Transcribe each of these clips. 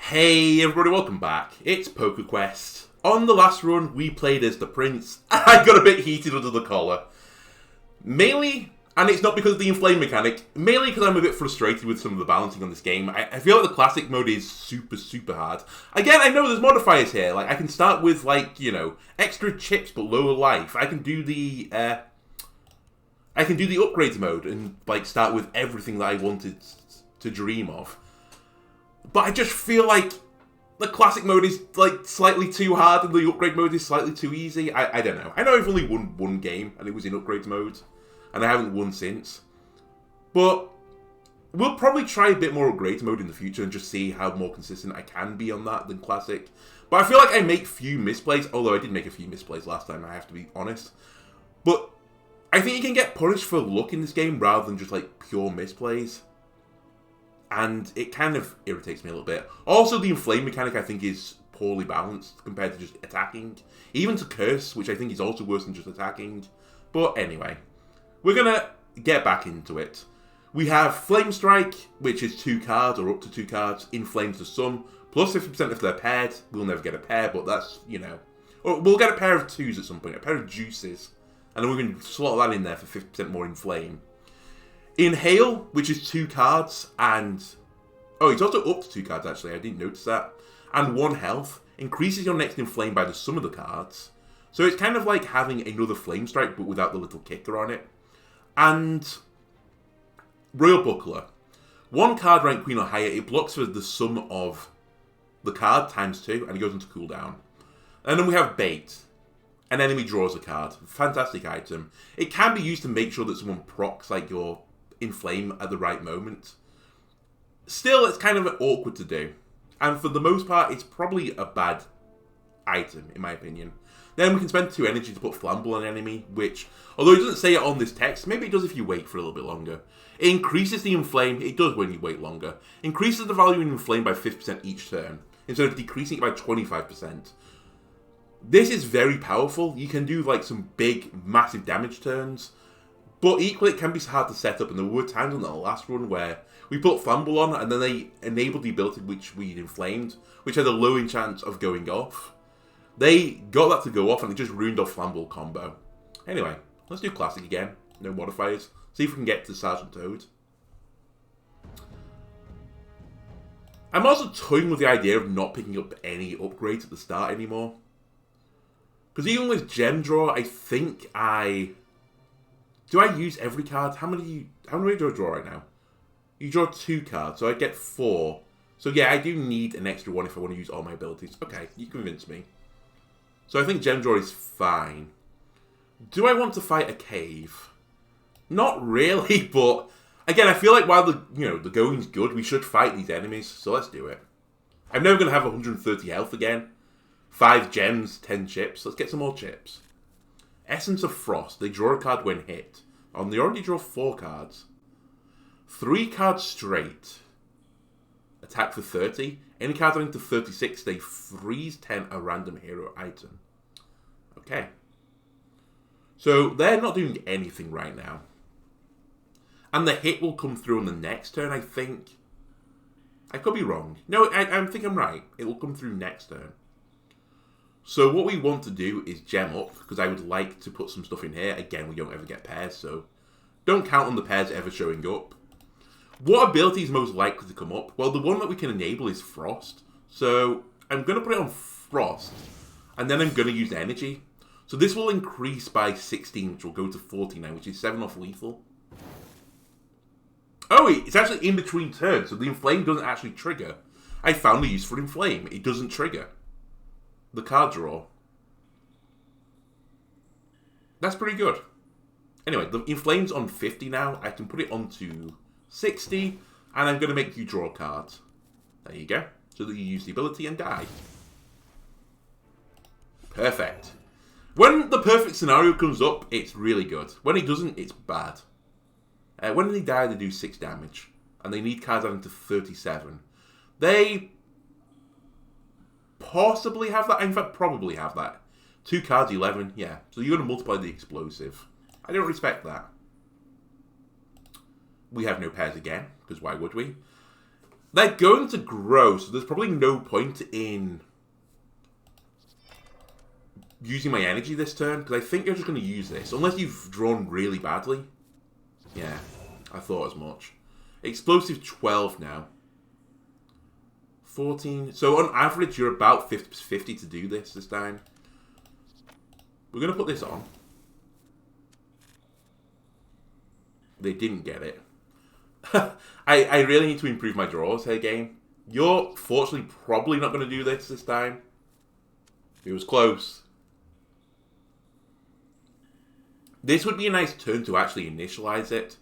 Hey everybody, welcome back. It's PokeQuest. On the last run, we played as the Prince. I got a bit heated under the collar. Mainly, and it's not because of the inflame mechanic, mainly because I'm a bit frustrated with some of the balancing on this game. I feel like the classic mode is super hard. Again, I know there's modifiers here. Like, I can start with, like, you know, extra chips but lower life. I can do the upgrades mode and, like, start with everything that I wanted to dream of. But I just feel like the classic mode is, like, slightly too hard and the upgrade mode is slightly too easy. I don't know. I know I've only won one game and it was in upgrades mode. And I haven't won since. But we'll probably try a bit more upgrades mode in the future and just see how more consistent I can be on that than classic. But I feel like I make few misplays, although I did make a few misplays last time, I have to be honest. But I think you can get punished for luck in this game rather than just, like, pure misplays. And it kind of irritates me a little bit. Also, the inflame mechanic I think is poorly balanced compared to just attacking. Even to curse, which I think is also worse than just attacking. But anyway, we're going to get back into it. We have Flame Strike, which is 2 cards, or up to 2 cards, inflames to some, plus 50% if they're paired. We'll never get a pair, but that's, you know. Or we'll get a pair of 2s at some point, a pair of juices. And then we can slot that in there for 50% more inflame. Inhale, which is 2 cards, and... oh, it's also up to 2 cards, actually. I didn't notice that. And 1 health. Increases your next inflame by the sum of the cards. So it's kind of like having another Flame Strike, but without the little kicker on it. And... Royal Buckler. 1 card rank queen or higher, it blocks for the sum of the card times 2, and it goes into cooldown. And then we have Bait. An enemy draws a card. Fantastic item. It can be used to make sure that someone procs, like, your inflame at the right moment. Still, it's kind of awkward to do. And for the most part, it's probably a bad item, in my opinion. Then we can spend 2 energy to put Flammable on an enemy, which, although it doesn't say it on this text, maybe it does if you wait for a little bit longer. It increases the inflame, it does when you wait longer. Increases the value in inflame by 50% each turn, instead of decreasing it by 25%. This is very powerful. You can do, like, some big, massive damage turns. But equally, it can be hard to set up, and there were times on the last run where we put Flammable on, and then they enabled the ability which we'd inflamed, which had a low chance of going off. They got that to go off, and it just ruined our Flammable combo. Anyway, let's do Classic again. No modifiers. See if we can get to Sergeant Toad. I'm also toying with the idea of not picking up any upgrades at the start anymore. Because even with Gem Draw, I think I... do I use every card? How many do I draw right now? You draw 2 cards, so I get 4. So yeah, I do need an extra 1 if I want to use all my abilities. Okay, you convinced me. So I think Gem Draw is fine. Do I want to fight a cave? Not really, but again, I feel like while the going's good, we should fight these enemies. So let's do it. I'm never going to have 130 health again. 5 gems, 10 chips. Let's get some more chips. Essence of Frost. They draw a card when hit. And they already draw 4 cards. 3 cards straight. Attack for 30. Any card running to 36, they freeze 10 a random hero item. Okay. So they're not doing anything right now. And the hit will come through on the next turn, I think. I could be wrong. No, I think I'm right. It will come through next turn. So what we want to do is gem up, because I would like to put some stuff in here. Again, we don't ever get pairs, so don't count on the pairs ever showing up. What ability is most likely to come up? Well, the one that we can enable is Frost. So I'm going to put it on Frost, and then I'm going to use Energy. So this will increase by 16, which will go to 49, which is 7 off lethal. Oh, it's actually in between turns, so the Inflame doesn't actually trigger. I found the use for Inflame. It doesn't trigger the card draw. That's pretty good. Anyway, the Inflame's on 50 now. I can put it onto 60, and I'm going to make you draw cards. There you go. So that you use the ability and die. Perfect. When the perfect scenario comes up, it's really good. When it doesn't, it's bad. When they die, they do 6 damage. And they need cards adding to 37. They possibly have that. In fact, probably have that. 2 cards, 11. Yeah. So you're going to multiply the explosive. I don't respect that. We have no pairs again, because why would we? They're going to grow, so there's probably no point in using my energy this turn, because I think you're just going to use this, unless you've drawn really badly. Yeah, I thought as much. Explosive 12 now. 14. So on average, you're about 50 to do this time. We're going to put this on. They didn't get it. I really need to improve my draws here, game. You're fortunately probably not going to do this time. It was close. This would be a nice turn to actually initialize it.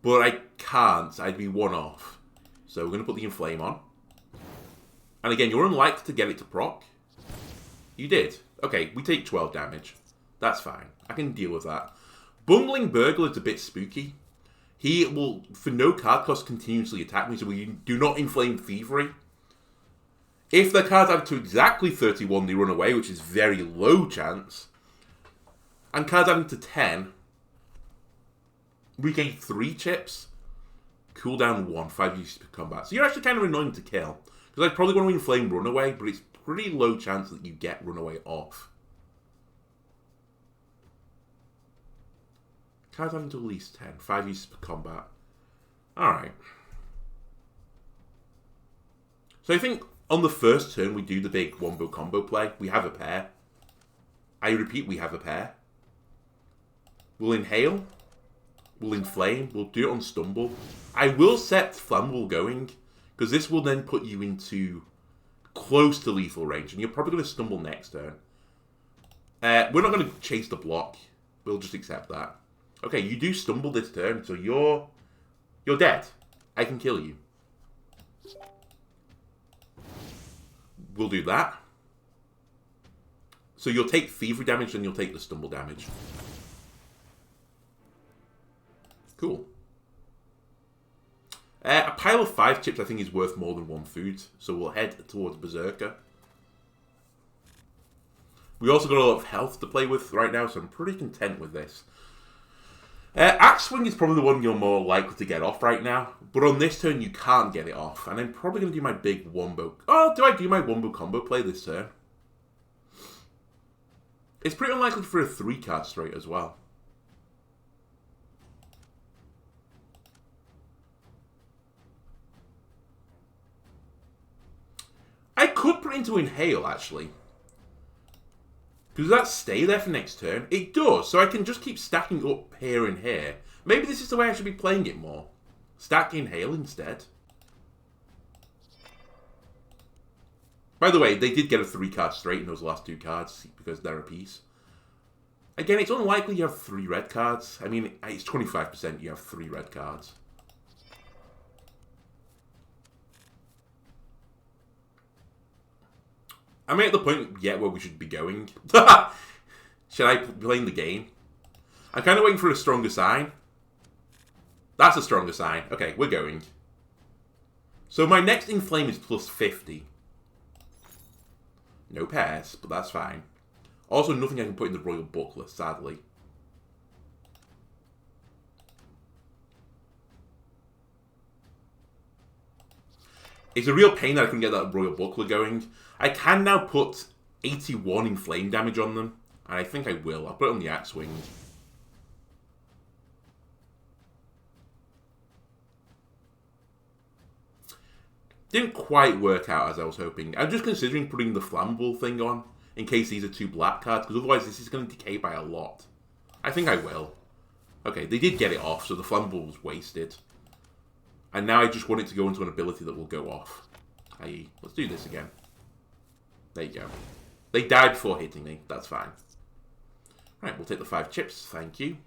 But I can't. I'd be one off. So we're going to put the Inflame on. And again, you're unlikely to get it to proc. You did. Okay, we take 12 damage. That's fine. I can deal with that. Bungling Burglar is a bit spooky. He will, for no card cost, continuously attack me, so we do not Inflame Thievery. If the cards add to exactly 31, they run away, which is very low chance. And cards adding to 10, we gain 3 chips. Cooldown 1, 5 uses per combat. So you're actually kind of annoying to kill. Because I'd probably want to Inflame Runaway, but it's pretty low chance that you get Runaway off. Cards having to at least 10. 5 uses per combat. Alright. So I think on the first turn we do the big wombo combo play. We have a pair. I repeat, we have a pair. We'll Inhale. We'll Inflame. We'll do it on Stumble. I will set Flammable going, because this will then put you into close to lethal range, and you're probably going to Stumble next turn. We're not going to chase the block. We'll just accept that. Okay, you do Stumble this turn, so you're dead. I can kill you. We'll do that. So you'll take Thievery damage, then you'll take the Stumble damage. Cool. A pile of 5 chips I think is worth more than 1 food, so we'll head towards Berserker. We also got a lot of health to play with right now, so I'm pretty content with this. Axe Swing is probably the one you're more likely to get off right now, but on this turn you can't get it off, and I'm probably going to do my big wombo... Oh, do I do my wombo combo play this turn? It's pretty unlikely for a 3-card straight as well. I could put it into Inhale, actually. Does that stay there for next turn? It does, so I can just keep stacking up here and here. Maybe this is the way I should be playing it more. Stack Inhale instead. By the way, they did get a 3-card straight in those last 2 cards, because they're a piece. Again, it's unlikely you have 3 red cards. I mean, it's 25% you have 3 red cards. I'm at the point yet where we should be going. Should I be playing the game? I'm kind of waiting for a stronger sign. That's a stronger sign. Okay, we're going. So my next Inflame is plus 50. No pairs, but that's fine. Also, nothing I can put in the Royal Buckler, sadly. It's a real pain that I couldn't get that Royal Buckler going. I can now put 81 Inflame damage on them, and I think I will. I'll put it on the Axe Wing. Didn't quite work out as I was hoping. I'm just considering putting the Flammable thing on, in case these are 2 black cards, because otherwise this is going to decay by a lot. I think I will. Okay, they did get it off, so the Flammable was wasted. And now I just want it to go into an ability that will go off. I.e., let's do this again. There you go. They died before hitting me. That's fine. Right, we'll take the 5 chips. Thank you.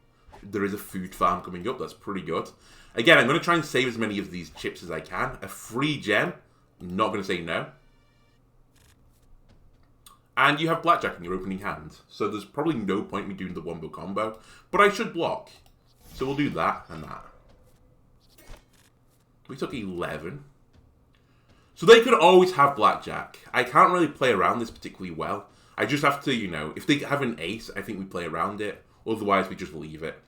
There is a food farm coming up. That's pretty good. Again, I'm going to try and save as many of these chips as I can. A free gem. I'm not going to say no. And you have blackjack in your opening hand. So there's probably no point in me doing the wombo combo. But I should block. So we'll do that and that. We took 11. So they could always have blackjack. I can't really play around this particularly well. I just have to, you know, if they have an ace, I think we play around it. Otherwise, we just leave it.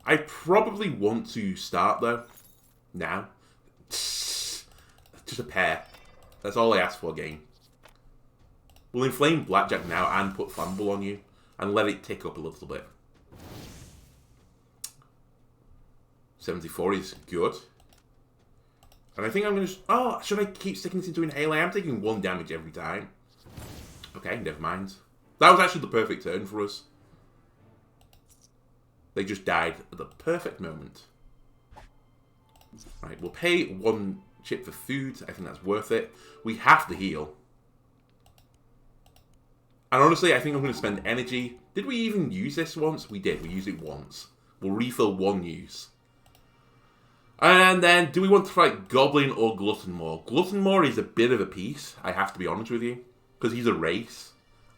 I probably want to start, though, now. Just a pair. That's all I asked for, game. We'll inflame Blackjack now and put Flammable on you. And let it tick up a little bit. 74 is good. And I think I'm going to... Oh, should I keep sticking this into Inhale? I am taking 1 damage every time. Okay, never mind. That was actually the perfect turn for us. They just died at the perfect moment. Right, we'll pay 1 chip for food. I think that's worth it. We have to heal. And honestly, I think I'm going to spend energy. Did we even use this once? We did. We used it once. We'll refill 1 use. And then, do we want to fight Goblin or Glutton more? Glutton more is a bit of a piece, I have to be honest with you. Because he's a race.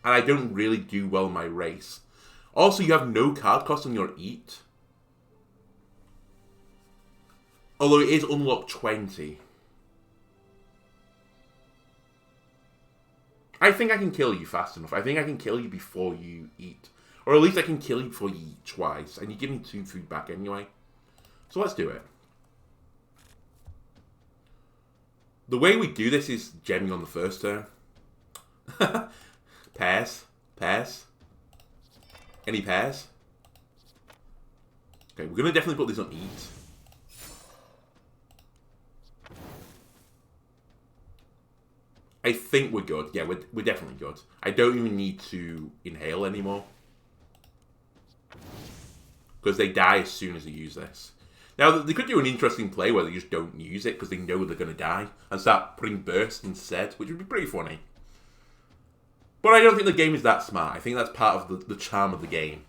And I don't really do well in my race. Also, you have no card cost on your Eat. Although it is unlocked 20. I think I can kill you fast enough. I think I can kill you before you eat. Or at least I can kill you before you eat twice. And you give me 2 food back anyway. So let's do it. The way we do this is gemming on the first turn. Pairs. Pairs. Any pairs? Okay, we're going to definitely put this on Eat. I think we're good. Yeah, we're definitely good. I don't even need to inhale anymore. Because they die as soon as they use this. Now, they could do an interesting play where they just don't use it because they know they're going to die. And start putting burst instead, which would be pretty funny. But I don't think the game is that smart. I think that's part of the charm of the game.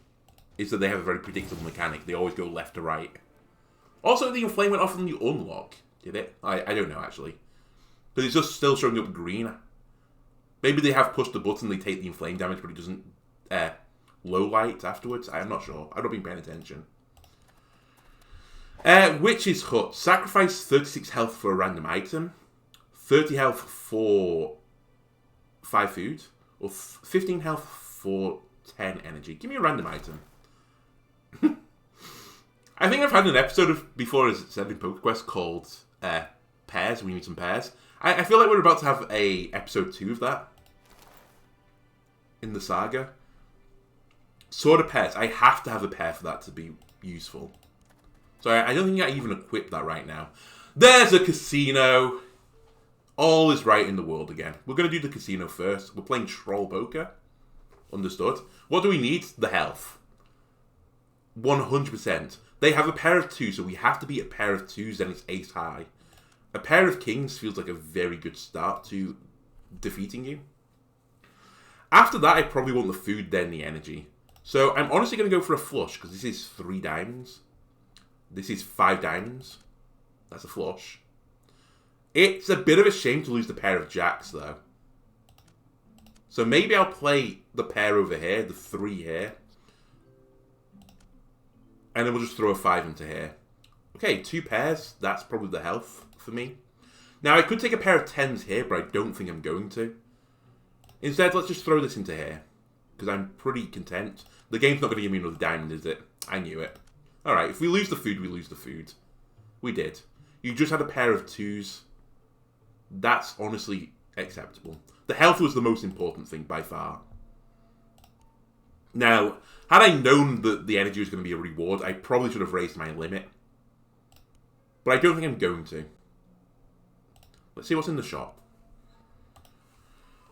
Is that they have a very predictable mechanic. They always go left to right. Also, the inflame went off on the unlock. Did it? I don't know, actually. But it's just still showing up green. Maybe they have pushed the button, they take the inflame damage, but it doesn't low light afterwards. I'm not sure. I've not been paying attention. Witch's Hut. Sacrifice 36 health for a random item. 30 health for 5 food. Or 15 health for 10 energy. Give me a random item. I think I've had an episode before, as it said in PokeQuest, called Pairs. We need some pairs. I feel like we're about to have a episode 2 of that. In the saga. Sword of Pairs. I have to have a pair for that to be useful. So I don't think I even equip that right now. There's a casino. All is right in the world again. We're going to do the casino first. We're playing Troll Poker. Understood. What do we need? The health. 100%. They have a pair of 2, so we have to beat a pair of 2s, then it's ace high. A pair of kings feels like a very good start to defeating you. After that, I probably want the food, then the energy. So I'm honestly going to go for a flush, because this is 3 diamonds. This is 5 diamonds. That's a flush. It's a bit of a shame to lose the pair of jacks, though. So maybe I'll play the pair over here, the 3 here. And then we'll just throw a 5 into here. Okay, 2 pairs. That's probably the health for me. Now, I could take a pair of 10s here, but I don't think I'm going to. Instead, let's just throw this into here. Because I'm pretty content. The game's not going to give me another diamond, is it? I knew it. Alright, if we lose the food, we lose the food. We did. You just had a pair of 2s. That's honestly acceptable. The health was the most important thing by far. Now, had I known that the energy was going to be a reward, I probably should have raised my limit. But I don't think I'm going to. Let's see what's in the shop.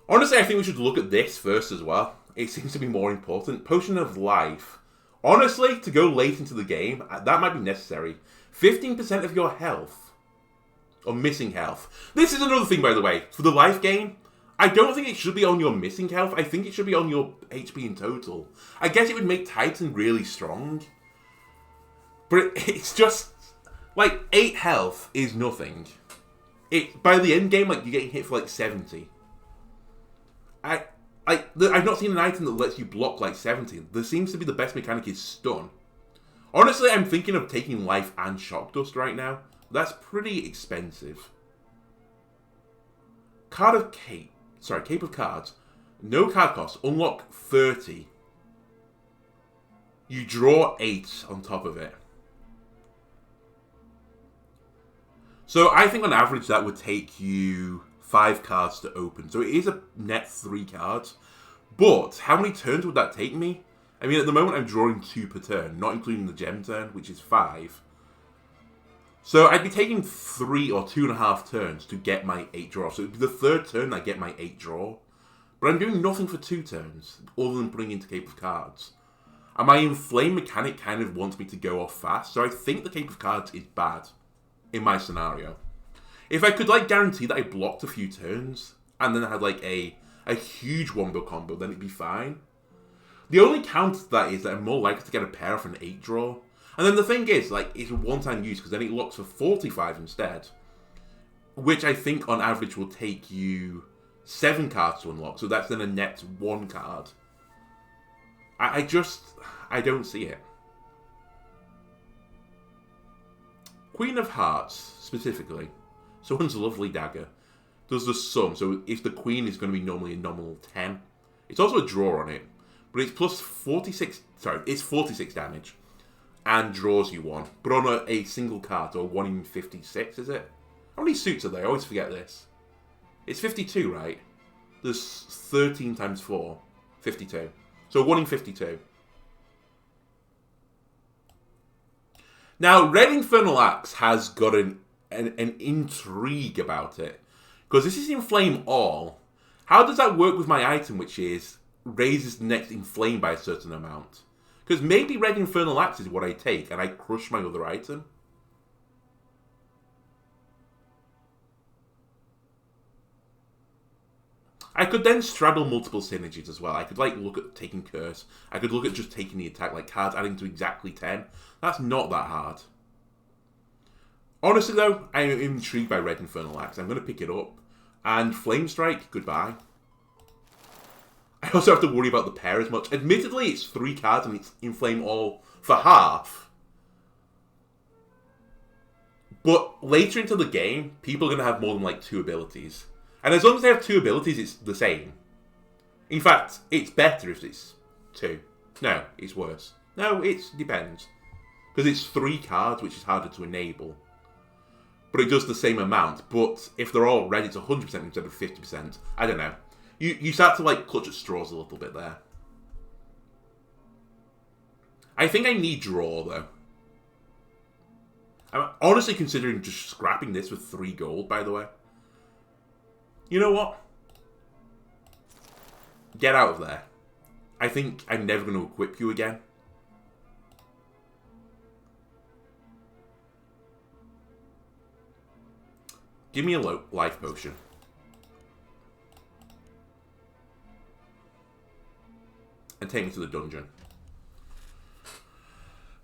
Honestly, I think we should look at this first as well. It seems to be more important. Potion of Life. Honestly, to go late into the game, that might be necessary. 15% of your health. Or missing health. This is another thing, by the way. For the life game, I don't think it should be on your missing health. I think it should be on your HP in total. I guess it would make Titan really strong. But it's just... Like, 8 health is nothing. By the end game, like, you're getting hit for like 70. I've not seen an item that lets you block like 70. There seems to be the best mechanic is stun. Honestly, I'm thinking of taking life and shock dust right now. That's pretty expensive. Card of Cape. Sorry, Cape of Cards. No card cost. Unlock 30. You draw 8 on top of it. So I think on average that would take you 5 cards to open. So it is a net 3 cards. But how many turns would that take me? I mean, at the moment I'm drawing 2 per turn, not including the gem turn, which is 5. So I'd be taking 3 or 2.5 turns to get my 8 draw. So it'd be the 3rd turn I get my 8 draw. But I'm doing nothing for 2 turns, other than putting into Cape of Cards. And my Inflame mechanic kind of wants me to go off fast, so I think the Cape of Cards is bad, in my scenario. If I could, like, guarantee that I blocked a few turns, and then I had, like, a huge wombo combo, then it'd be fine. The only counter to that is that I'm more likely to get a pair off an 8 draw. And then the thing is, like, it's a one-time use, because then it locks for 45 instead. Which I think, on average, will take you 7 cards to unlock, so that's then a net 1 card. I don't see it. Queen of Hearts, specifically. Someone's lovely dagger. Does the sum, so if the queen is going to be normally a nominal 10. It's also a draw on it, but it's plus 46, sorry, it's 46 damage. And draws you 1. But on a single card, or 1 in 56, is it? How many suits are there? I always forget this. It's 52, right? There's 13 times 4. 52. So 1 in 52. Now, Red Infernal Axe has got an intrigue about it. Because this is Inflame All. How does that work with my item, which is raises the next Inflame by a certain amount? Because maybe Red Infernal Axe is what I take, and I crush my other item. I could then straddle multiple synergies as well. I could, like, look at taking Curse. I could look at just taking the attack, like cards adding to exactly 10. That's not that hard. Honestly, though, I am intrigued by Red Infernal Axe. I'm going to pick it up. And Flame Strike, goodbye. I also have to worry about the pair as much. Admittedly, it's 3 cards and it's Inflame All for half. But later into the game, people are going to have more than, like, 2 abilities. And as long as they have 2 abilities, it's the same. In fact, it's better if it's 2. No, it's worse. No, it depends. Because it's 3 cards, which is harder to enable. But it does the same amount. But if they're all red, it's 100% instead of 50%. I don't know. You start to, like, clutch at straws a little bit there. I think I need draw, though. I'm honestly considering just scrapping this with 3 gold, by the way. You know what? Get out of there. I think I'm never going to equip you again. Give me a life potion. And take me to the dungeon.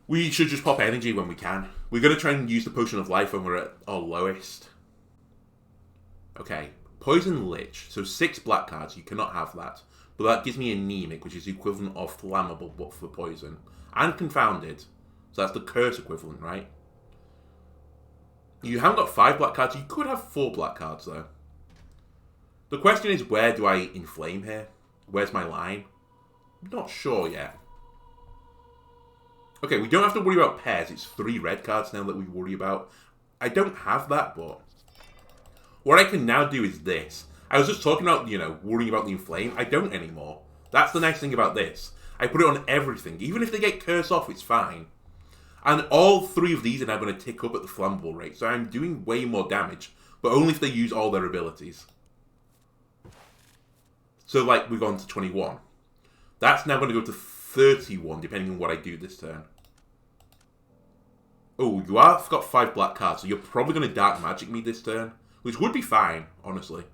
We should just pop energy when we can. We're going to try and use the potion of life when we're at our lowest. Okay. Poison Lich. So 6 black cards. You cannot have that. But that gives me Anemic, which is the equivalent of Flammable, but for poison. And Confounded. So that's the curse equivalent, right? You haven't got 5 black cards. You could have 4 black cards, though. The question is, where do I inflame here? Where's my line? I'm not sure yet. Okay, we don't have to worry about pairs. It's 3 red cards now that we worry about. I don't have that, but what I can now do is this. I was just talking about, you know, worrying about the inflame. I don't anymore. That's the nice thing about this. I put it on everything. Even if they get curse off, it's fine. And all 3 of these are now going to tick up at the flammable rate. So I'm doing way more damage, but only if they use all their abilities. So, like, we've gone to 21. That's now going to go to 31, depending on what I do this turn. Oh, you have got 5 black cards, so you're probably going to Dark Magic me this turn. Which would be fine, honestly.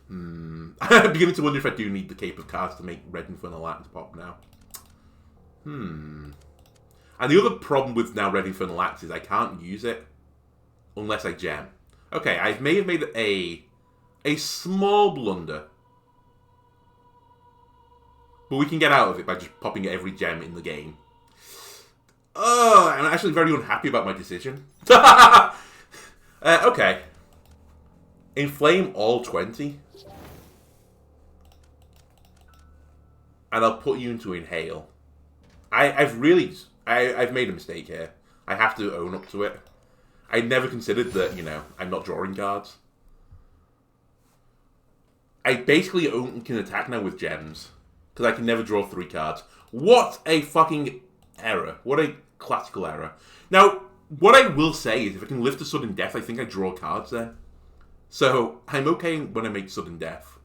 I'm beginning to wonder if I do need the Cape of Cards to make Red Infernal Axe pop now. And the other problem with now Red Infernal Axe is I can't use it unless I gem. Okay, I may have made a small blunder. But we can get out of it by just popping every gem in the game. Oh, I'm actually very unhappy about my decision. Okay. Inflame all 20. And I'll put you into Inhale. I've made a mistake here. I have to own up to it. I never considered that, you know, I'm not drawing cards. I basically only can attack now with gems. Because I can never draw 3 cards. What a fucking error. What a classical error. Now, what I will say is if I can live to sudden death, I think I draw cards then. So, I'm okay when I make sudden death.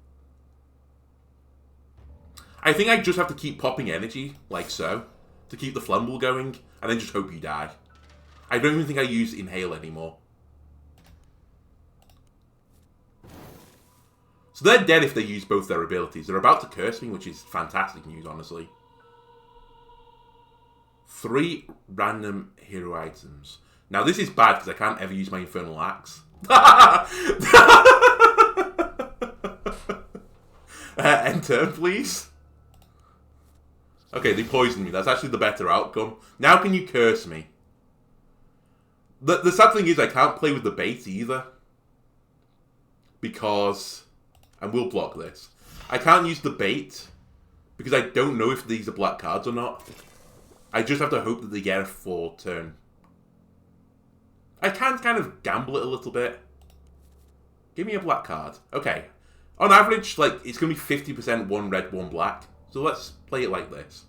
I think I just have to keep popping energy, like so, to keep the Flemble going, and then just hope you die. I don't even think I use Inhale anymore. So they're dead if they use both their abilities. They're about to curse me, which is fantastic news, honestly. 3 random hero items. Now this is bad because I can't ever use my Infernal Axe. End turn, please. Okay, they poisoned me. That's actually the better outcome. Now can you curse me? The sad thing is I can't play with the bait either. Because... and we'll block this. I can't use the bait because I don't know if these are black cards or not. I just have to hope that they get a 4 turn. I can kind of gamble it a little bit. Give me a black card. Okay. On average, like, it's going to be 50% 1 red, 1 black. So let's play it like this.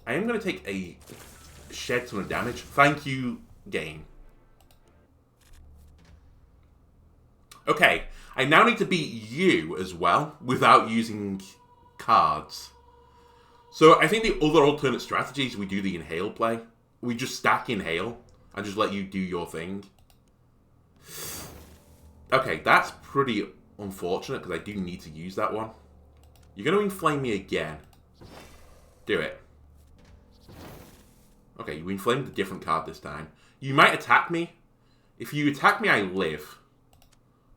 I am going to take a shed ton of damage. Thank you, game. Okay, I now need to beat you as well without using cards. So I think the other alternate strategy is we do the Inhale play. We just stack Inhale and just let you do your thing. Okay, that's pretty unfortunate because I do need to use that one. You're going to Inflame me again. Do it. Okay, you inflamed a different card this time. You might attack me. If you attack me, I live.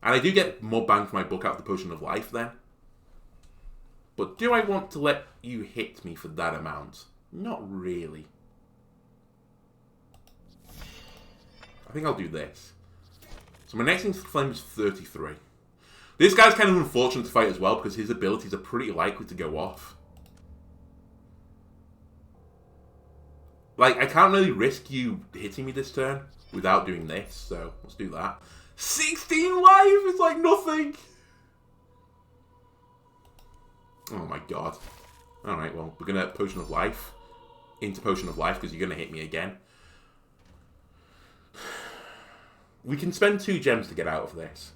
And I do get more bang for my book out of the Potion of Life then. But do I want to let you hit me for that amount? Not really. I think I'll do this. So my next Inflame is 33. This guy's kind of unfortunate to fight as well because his abilities are pretty likely to go off. Like, I can't really risk you hitting me this turn without doing this, so let's do that. 16 life is like nothing! Oh my god. Alright, well, we're gonna Potion of Life into Potion of Life because you're gonna hit me again. We can spend 2 gems to get out of this.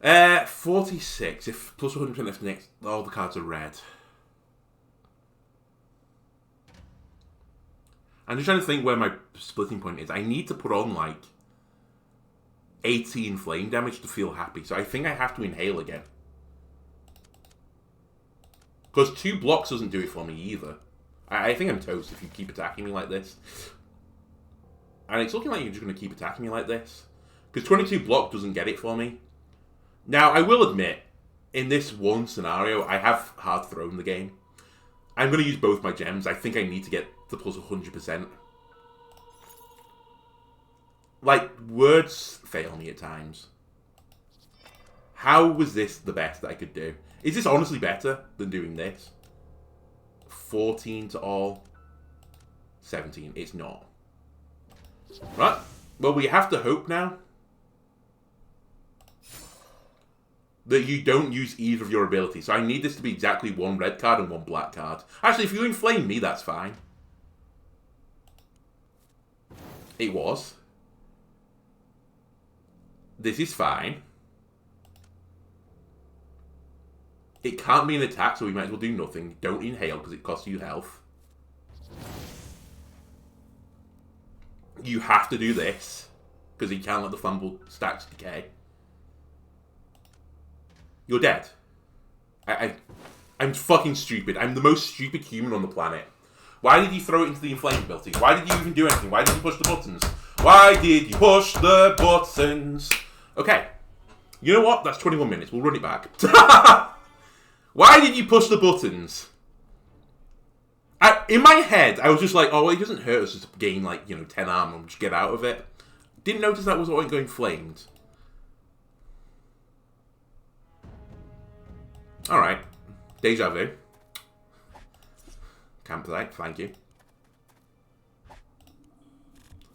Uh, 46. If plus 100% if next, all the cards are red. I'm just trying to think where my splitting point is. I need to put on like 18 flame damage to feel happy. So I think I have to Inhale again. Because 2 blocks doesn't do it for me either. I think I'm toast if you keep attacking me like this. And it's looking like you're just going to keep attacking me like this. Because 22 block doesn't get it for me. Now, I will admit, in this one scenario, I have hard thrown the game. I'm going to use both my gems. I think I need to get the plus 100%. Like, words fail me at times. How was this the best that I could do? Is this honestly better than doing this? 14 to all. 17. It's not. Right. Well, we have to hope now that you don't use either of your abilities. So I need this to be exactly 1 red card and 1 black card. Actually, if you Inflame me, that's fine. It was. This is fine. It can't be an attack, so we might as well do nothing. Don't Inhale, because it costs you health. You have to do this, because you can't let the fumble stacks decay. You're dead. I'm fucking stupid. I'm the most stupid human on the planet. Why did you throw it into the Inflame ability? Why did you even do anything? Why did you push the buttons? Why did you push the buttons? Okay. You know what? That's 21 minutes. We'll run it back. Why did you push the buttons? In my head, I was just like, oh, well, it doesn't hurt us just to gain, like, 10 armor and just get out of it. Didn't notice that was going flamed. Alright. Deja vu. Campsite, thank you.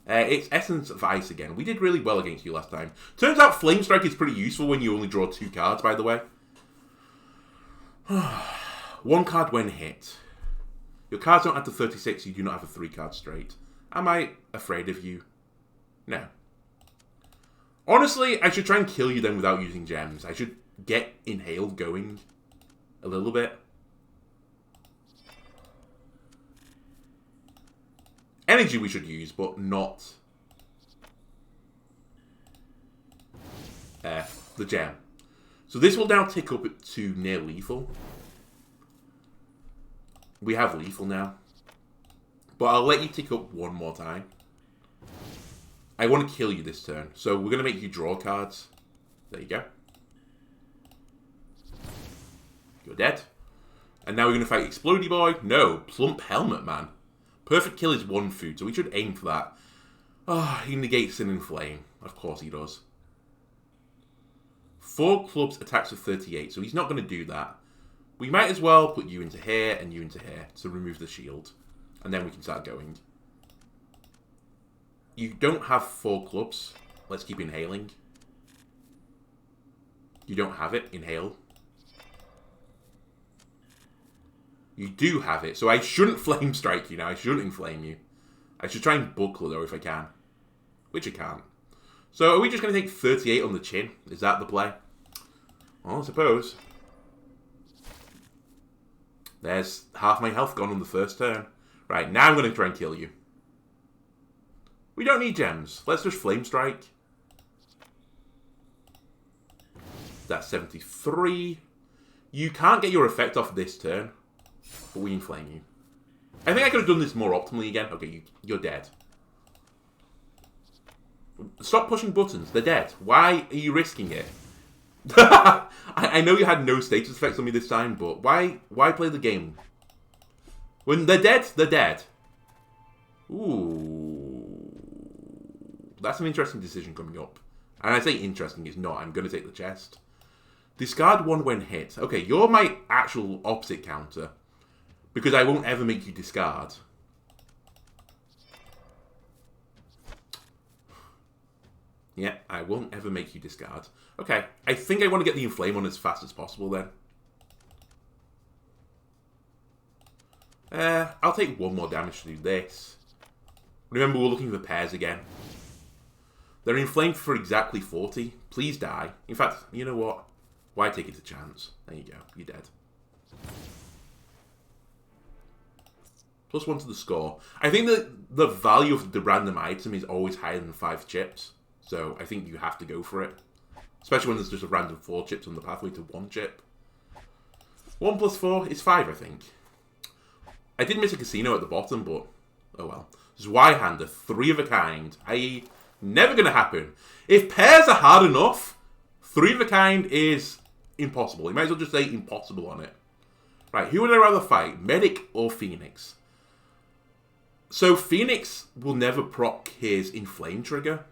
It's Essence of Ice again. We did really well against you last time. Turns out Flame Strike is pretty useful when you only draw 2 cards, by the way. 1 card when hit. Your cards don't add to 36, you do not have a 3 card straight. Am I afraid of you? No. Honestly, I should try and kill you then without using gems. I should get Inhaled going a little bit. Energy we should use, but not the gem. So this will now tick up to near lethal. We have lethal now. But I'll let you tick up 1 more time. I want to kill you this turn. So we're going to make you draw cards. There you go. You're dead. And now we're going to fight Explodey Boy. No, Plump Helmet Man. Perfect kill is 1 food, so we should aim for that. Oh, he negates Sin and Flame. Of course he does. 4 clubs attacks with 38, so he's not going to do that. We might as well put you into here and you into here to remove the shield. And then we can start going. You don't have 4 clubs. Let's keep inhaling. You don't have it. Inhale. You do have it. So I shouldn't Flame Strike you now. I shouldn't Inflame you. I should try and Buckler though if I can. Which I can't. So are we just going to take 38 on the chin? Is that the play? Well, I suppose. There's half my health gone on the first turn. Right, now I'm going to try and kill you. We don't need gems. Let's just Flame Strike. That's 73. You can't get your effect off this turn. But we inflame you. I think I could have done this more optimally again. Okay, you're dead. Stop pushing buttons. They're dead. Why are you risking it? I know you had no status effects on me this time, but why play the game? When they're dead, they're dead. Ooh. That's an interesting decision coming up. And I say interesting, it's not. I'm going to take the chest. Discard 1 when hit. Okay, you're my actual opposite counter. Because I won't ever make you discard. Yeah, I won't ever make you discard. Okay, I think I want to get the Inflame on as fast as possible then. I'll take 1 more damage to do this. Remember, we're looking for pairs again. They're inflamed for exactly 40. Please die. In fact, you know what? Why take it a chance? There you go. You're dead. +1 to the score. I think that the value of the random item is always higher than 5 chips. So I think you have to go for it. Especially when there's just a random 4 chips on the pathway to 1 chip. 1 + 4 is 5, I think. I did miss a casino at the bottom, but oh well. Zweihander, 3 of a kind. I.e., never going to happen. If pairs are hard enough, 3 of a kind is impossible. You might as well just say impossible on it. Right, who would I rather fight? Medic or Phoenix? So Phoenix will never proc his Inflame trigger.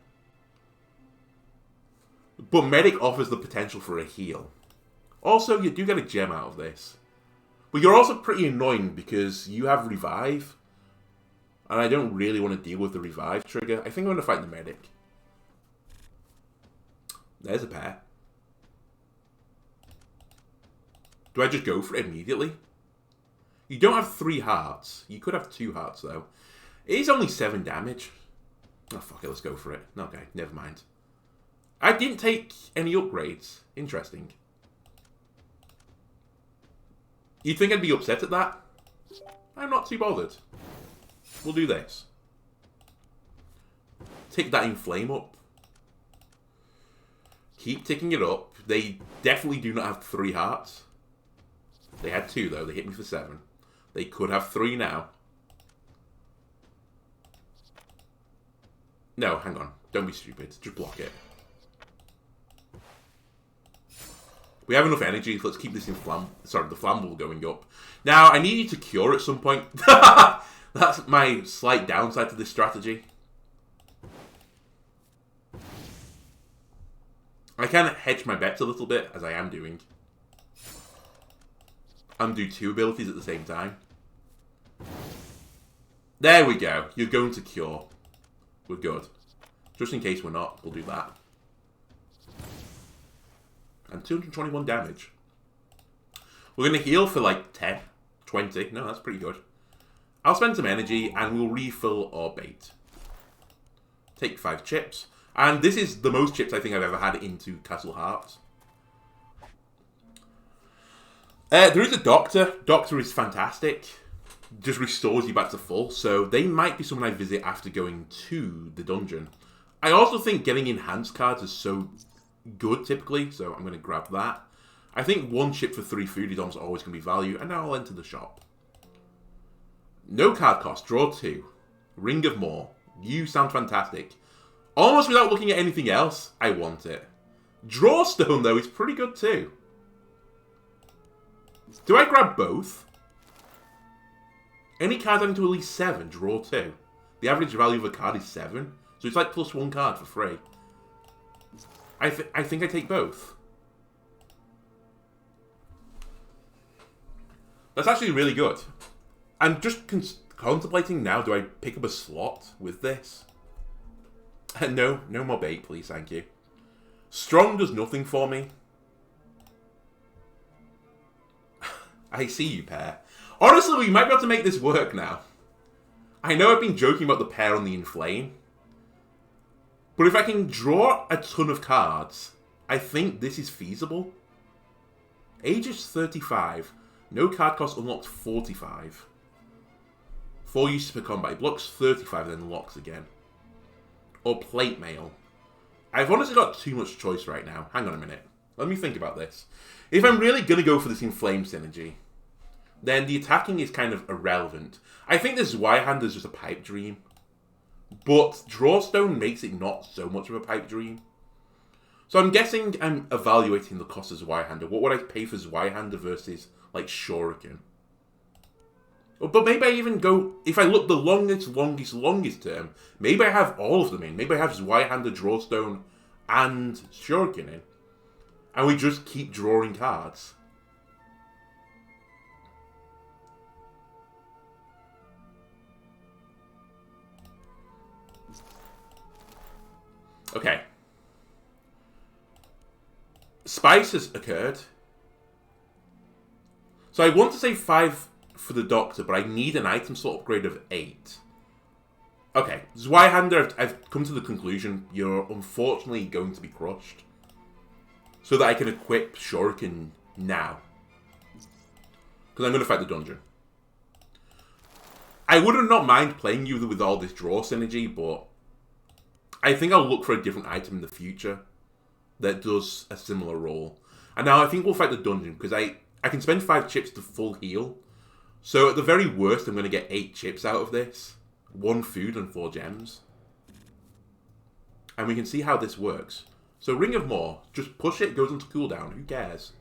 But Medic offers the potential for a heal. Also, you do get a gem out of this. But you're also pretty annoying because you have Revive. And I don't really want to deal with the Revive trigger. I think I'm going to fight the Medic. There's a pair. Do I just go for it immediately? You don't have 3 hearts. You could have 2 hearts, though. It is only 7 damage. Oh, fuck it. Let's go for it. Okay, never mind. I didn't take any upgrades. Interesting. You'd think I'd be upset at that? I'm not too bothered. We'll do this. Tick that Inflame up. Keep ticking it up. They definitely do not have 3 hearts. They had 2, though. They hit me for 7. They could have 3 now. No, hang on. Don't be stupid. Just block it. We have enough energy. Let's keep this the flammable going up. Now, I need you to cure at some point. That's my slight downside to this strategy. I can hedge my bets a little bit, as I am doing. Undo 2 abilities at the same time. There we go. You're going to cure. We're good. Just in case we're not, we'll do that. And 221 damage. We're going to heal for like 10, 20. No, that's pretty good. I'll spend some energy and we'll refill our bait. Take 5 chips. And this is the most chips I think I've ever had into Castle Hearts. There is a Doctor. Doctor is fantastic. Just restores you back to full. So they might be someone I visit after going to the dungeon. I also think getting enhanced cards is so good typically. So I'm going to grab that. I think 1 chip for 3 food is almost always going to be value. And now I'll enter the shop. No card cost. Draw 2. Ring of More. You sound fantastic. Almost without looking at anything else, I want it. Draw Stone, though, is pretty good too. Do I grab both? Any card adding to at least 7, draw 2. The average value of a card is 7. So it's like plus 1 card for free. I think I take both. That's actually really good. I'm just contemplating now, do I pick up a slot with this? No more bait, please, thank you. Strong does nothing for me. I see you, pair. Honestly, we might be able to make this work now. I know I've been joking about the pair on the Inflame. But if I can draw a ton of cards, I think this is feasible. Age is 35. No card cost unlocked 45. 4 uses per combat. It blocks 35 and then locks again. Or plate mail. I've honestly got too much choice right now. Hang on a minute. Let me think about this. If I'm really going to go for this Inflame synergy, then the attacking is kind of irrelevant. I think this Zweihander is just a pipe dream. But Drawstone makes it not so much of a pipe dream. So I'm guessing I'm evaluating the cost of Zweihander. What would I pay for Zweihander versus, like, Shuriken? But maybe I even go, if I look the longest term, maybe I have all of them in. Maybe I have Zweihander, Drawstone, and Shuriken in. And we just keep drawing cards. Okay. Spice has occurred. So I want to say 5 for the Doctor, but I need an item slot upgrade of 8. Okay, Zweihander, I've come to the conclusion you're unfortunately going to be crushed. So that I can equip Shuriken now. Because I'm going to fight the dungeon. I would have not mind playing you with all this draw synergy, but I think I'll look for a different item in the future that does a similar role. And now I think we'll fight the dungeon, because I can spend 5 chips to full heal. So at the very worst, I'm going to get 8 chips out of this. 1 food and 4 gems. And we can see how this works. So Ring of More, just push it, goes into cooldown, who cares?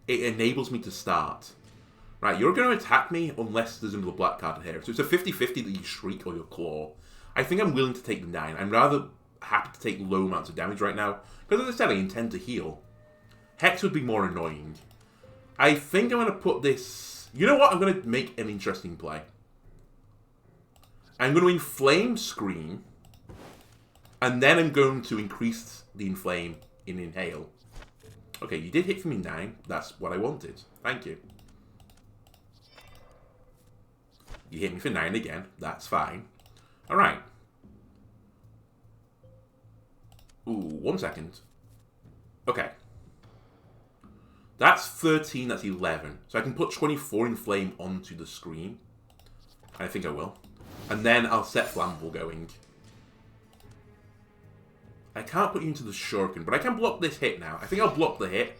It enables me to start. Right, you're going to attack me unless there's another black card here. So it's a 50-50 that you Shriek or your Claw. I think I'm willing to take the 9. I'm rather happy to take low amounts of damage right now. Because as I said, I intend to heal. Hex would be more annoying. I think I'm going to put this... You know what? I'm going to make an interesting play. I'm going to Inflame Scream. And then I'm going to increase the Inflame in Inhale. Okay, you did hit for me 9. That's what I wanted. Thank you. You hit me for 9 again. That's fine. Alright. Ooh, 1 second. Okay. That's 13, that's 11. So I can put 24 Inflame onto the screen. I think I will. And then I'll set Flammable going. I can't put you into the Shuriken, but I can block this hit now. I think I'll block the hit.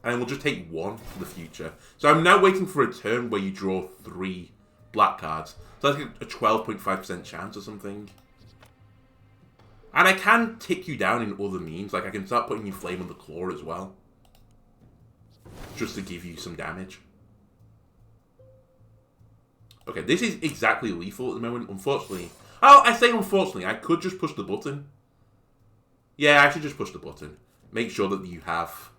And we'll just take 1 for the future. So I'm now waiting for a turn where you draw 3 black cards. So that's a 12.5% chance or something. And I can tick you down in other means. Like I can start putting you Flame on the Claw as well. Just to give you some damage. Okay, this is exactly lethal at the moment, unfortunately. Oh, I say unfortunately, I could just push the button. Yeah, I should just push the button. make sure that you have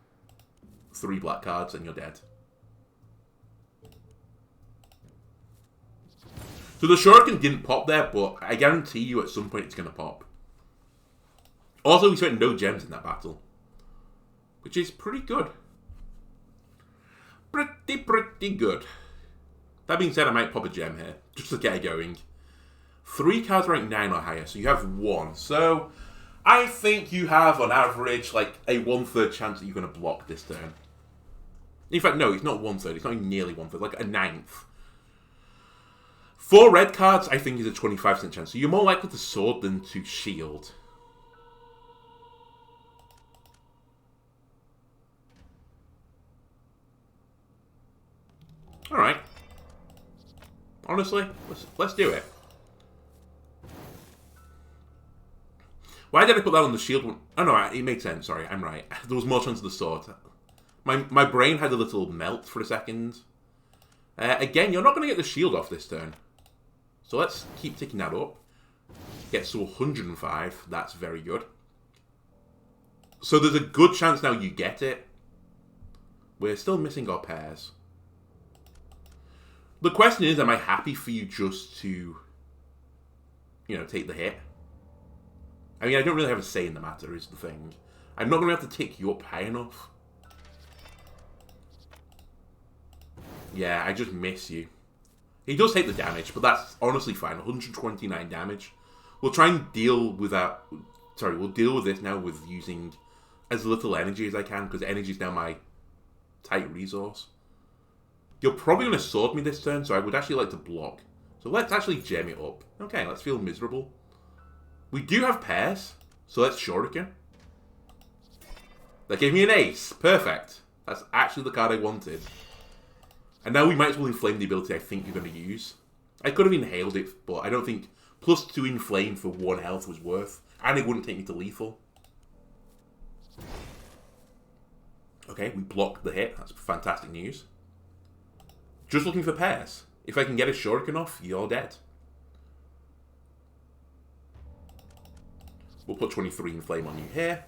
3 black cards and you're dead. So the Shuriken didn't pop there, but I guarantee you at some point it's going to pop. Also, we spent no gems in that battle, which is pretty good. Pretty good. That being said, I might pop a gem here, just to get it going. 3 cards rank 9 or higher, so you have 1. So, I think you have, on average, like a 1/3 chance that you're going to block this turn. In fact, no, it's not 1/3, it's not even nearly 1/3, like a 9th. 4 red cards, I think, is a 25% chance, so you're more likely to sword than to shield. Alright. Honestly, let's do it. Why did I put that on the shield one? Oh no, it made sense, sorry, I'm right. There was more chance of the sword. My brain had a little melt for a second. Again, you're not going to get the shield off this turn. So let's keep ticking that up. Gets to 105, that's very good. So there's a good chance now you get it. We're still missing our pairs. The question is, am I happy for you just to, you know, take the hit? I mean, I don't really have a say in the matter, is the thing. I'm not going to have to tick you up high enough. Yeah, I just miss you. He does take the damage, but that's honestly fine. 129 damage. We'll try and deal with that. Sorry, we'll deal with this now with using as little energy as I can, because energy is now my tight resource. You're probably going to sword me this turn, so I would actually like to block. So let's actually gem it up. Okay, let's feel miserable. We do have pairs, so let's Shuriken. That gave me an ace. Perfect. That's actually the card I wanted. And now we might as well inflame the ability I think you're going to use. I could have inhaled it, but I don't think +2 inflame for 1 health was worth. And it wouldn't take me to lethal. Okay, we blocked the hit. That's fantastic news. Just looking for pairs. If I can get a Shuriken off, you're dead. We'll put 23 inflame on you here.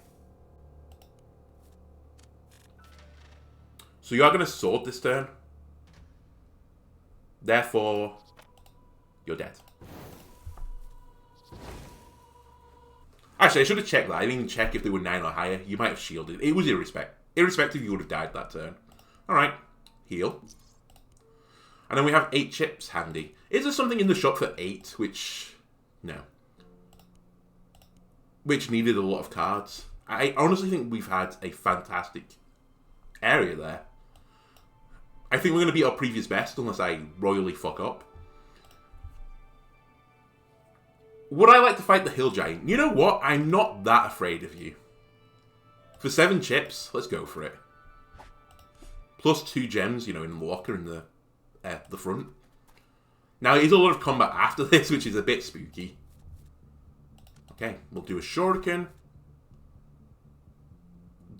So you are going to sword this turn. Therefore, you're dead. Actually, I should have checked that. I didn't even check if they were 9 or higher. You might have shielded. It was irrespective, you would have died that turn. Alright, heal. And then we have 8 chips handy. Is there something in the shop for 8? Which, no. Which needed a lot of cards. I honestly think we've had a fantastic area there. I think we're going to beat our previous best unless I royally fuck up. Would I like to fight the Hill Giant? You know what? I'm not that afraid of you. For 7 chips, let's go for it. Plus 2 gems, you know, in the locker in the front. Now, it is a lot of combat after this, which is a bit spooky. Okay, we'll do a Shuriken.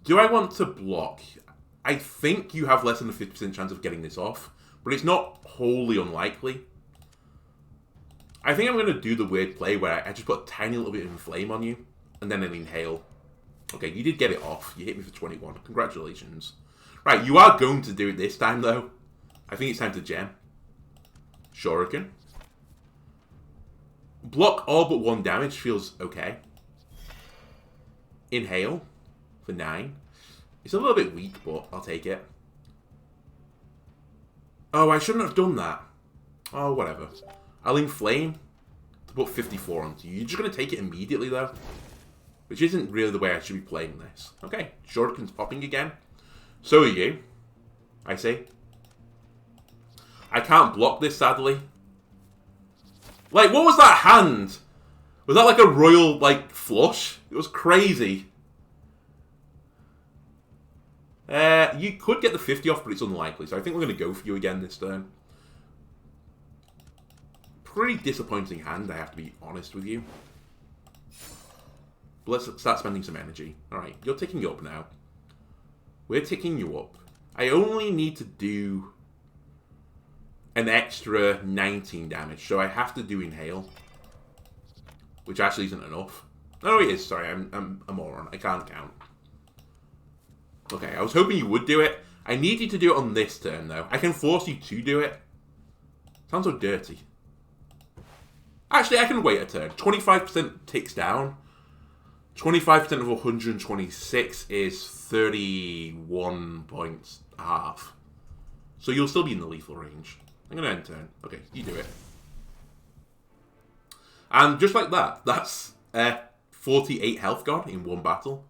Do I want to block? I think you have less than a 50% chance of getting this off, but it's not wholly unlikely. I think I'm going to do the weird play where I just put a tiny little bit of inflame on you, and then an inhale. Okay, you did get it off. You hit me for 21. Congratulations. Right, you are going to do it this time, though. I think it's time to gem. Shuriken. Block all but 1 damage feels okay. Inhale for 9. It's a little bit weak, but I'll take it. Oh, I shouldn't have done that. Oh, whatever. I'll inflame to put 54 onto you. You're just going to take it immediately, though. Which isn't really the way I should be playing this. Okay, Shuriken's popping again. So are you. I see. I can't block this, sadly. Like, what was that hand? Was that like a royal, like, flush? It was crazy. You could get the 50 off, but it's unlikely. So I think we're going to go for you again this turn. Pretty disappointing hand, I have to be honest with you. But let's start spending some energy. Alright, you're ticking up now. We're ticking you up. I only need to do an extra 19 damage, so I have to do inhale. Which actually isn't enough. Oh, it is. Sorry, I'm a moron. I can't count. Okay, I was hoping you would do it. I need you to do it on this turn, though. I can force you to do it. Sounds so dirty. Actually, I can wait a turn. 25% ticks down. 25% of 126 is 31 points half. So you'll still be in the lethal range. I'm going to end turn. Okay, you do it. And just like that, that's 48 health gone in one battle.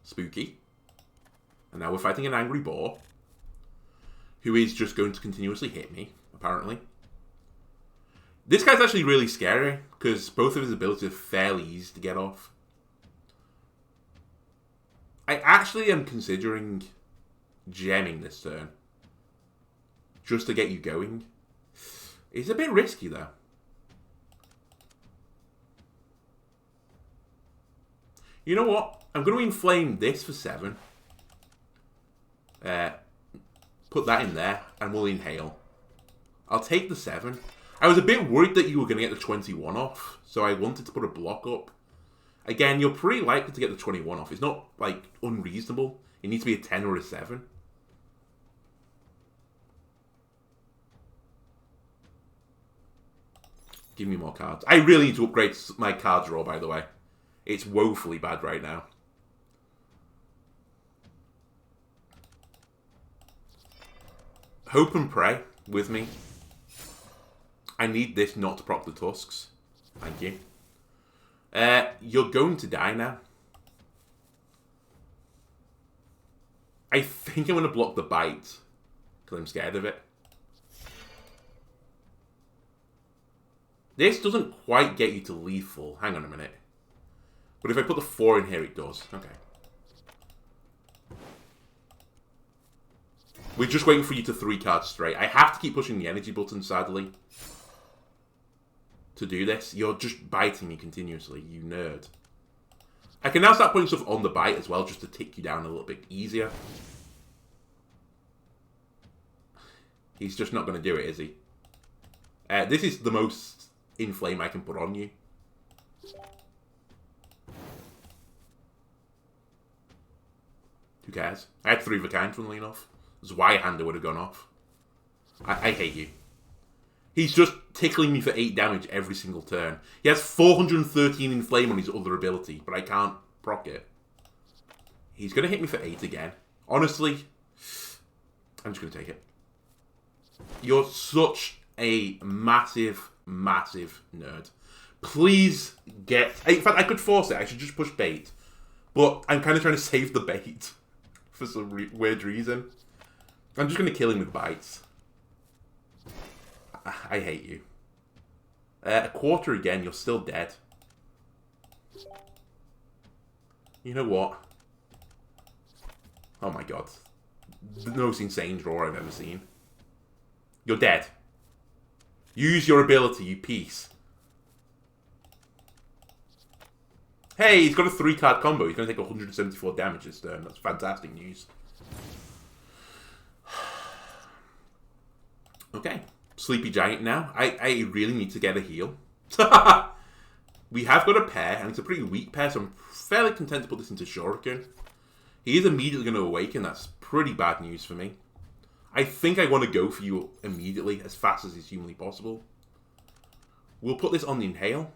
Spooky. And now we're fighting an angry boar, who is just going to continuously hit me, apparently. This guy's actually really scary, because both of his abilities are fairly easy to get off. I actually am considering gemming this turn, just to get you going. It's a bit risky, though. You know what? I'm going to inflame this for 7. Put that in there, and we'll inhale. I'll take the 7. I was a bit worried that you were going to get the 21 off, so I wanted to put a block up. Again, you're pretty likely to get the 21 off. It's not, like, unreasonable. It needs to be a 10 or a 7. Give me more cards. I really need to upgrade my card draw, by the way. It's woefully bad right now. Hope and pray with me. I need this not to proc the tusks. Thank you. You're going to die now. I think I'm going to block the bite, because I'm scared of it. This doesn't quite get you to lethal. Hang on a minute. But if I put the 4 in here, it does. Okay. We're just waiting for you to 3 cards straight. I have to keep pushing the energy button, sadly, to do this. You're just biting me continuously, you nerd. I can now start putting stuff on the bite as well, just to tick you down a little bit easier. He's just not going to do it, is he? This is the most inflame I can put on you. Who cares? I had 3 of a kind, funnily enough. Zweihander would have gone off. I hate you. He's just tickling me for 8 damage every single turn. He has 413 inflame on his other ability, but I can't proc it. He's going to hit me for 8 again. Honestly, I'm just going to take it. You're such a massive, massive nerd. Please get... In fact, I could force it. I should just push bait. But I'm kind of trying to save the bait for some weird reason. I'm just going to kill him with bites. I hate you. A quarter again, you're still dead. You know what? Oh my god. The most insane draw I've ever seen. You're dead. Use your ability, you piece. Hey, he's got a 3-card combo. He's going to take 174 damage this turn. That's fantastic news. Okay. Sleepy Giant now. I really need to get a heal. We have got a pair, and it's a pretty weak pair, so I'm fairly content to put this into Shuriken. He is immediately going to awaken. That's pretty bad news for me. I think I want to go for you immediately, as fast as is humanly possible. We'll put this on the Inhale.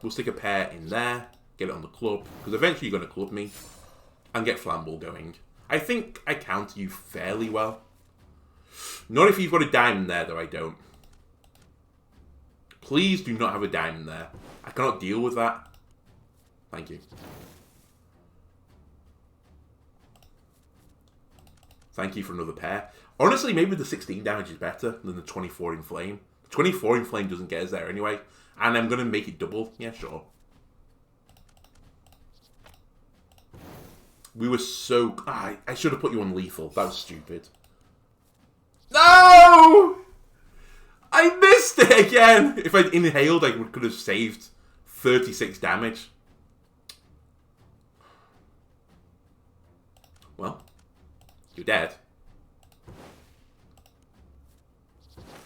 We'll stick a pair in there, get it on the club, because eventually you're going to club me, and get Flamble going. I think I counter you fairly well. Not if you've got a diamond there, though I don't. Please do not have a diamond there. I cannot deal with that. Thank you. Thank you for another pair. Honestly, maybe the 16 damage is better than the 24 in Flame. The 24 in Flame doesn't get us there anyway. And I'm going to make it double. Yeah, sure. We were so... I should have put you on lethal. That was stupid. No! I missed it again! If I'd inhaled, I could have saved 36 damage. Well, you're dead.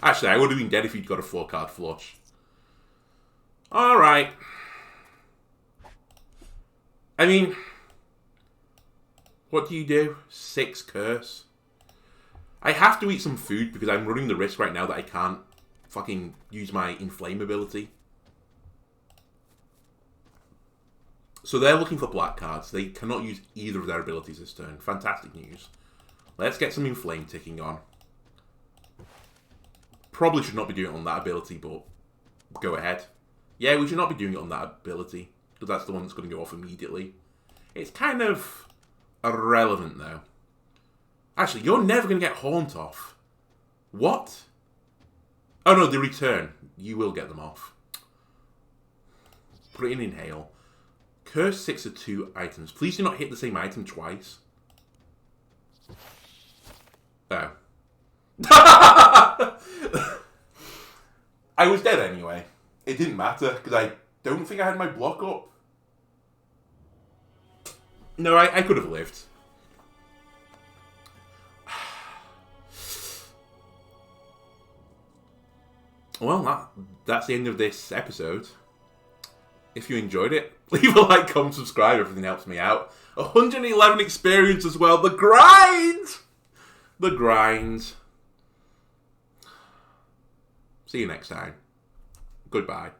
Actually, I would have been dead if you'd got a 4-card flush. Alright. I mean, What do you do? 6 curse. I have to eat some food because I'm running the risk right now that I can't fucking use my inflame ability. So they're looking for black cards. They cannot use either of their abilities this turn. Fantastic news. Let's get some inflame ticking on. Probably should not be doing it on that ability, but go ahead. Yeah, we should not be doing it on that ability, because that's the one that's going to go off immediately. It's kind of irrelevant, though. Actually, you're never going to get Haunt off. What? Oh, no, they return. You will get them off. Put it in Inhale. Curse 6 of 2 items. Please do not hit the same item twice. Oh. I was dead anyway. It didn't matter, because I don't think I had my block up. No, I could have lived. Well, that's the end of this episode. If you enjoyed it, leave a like, comment, subscribe. Everything helps me out. 111 experience as well. The grind! The grind. See you next time. Goodbye.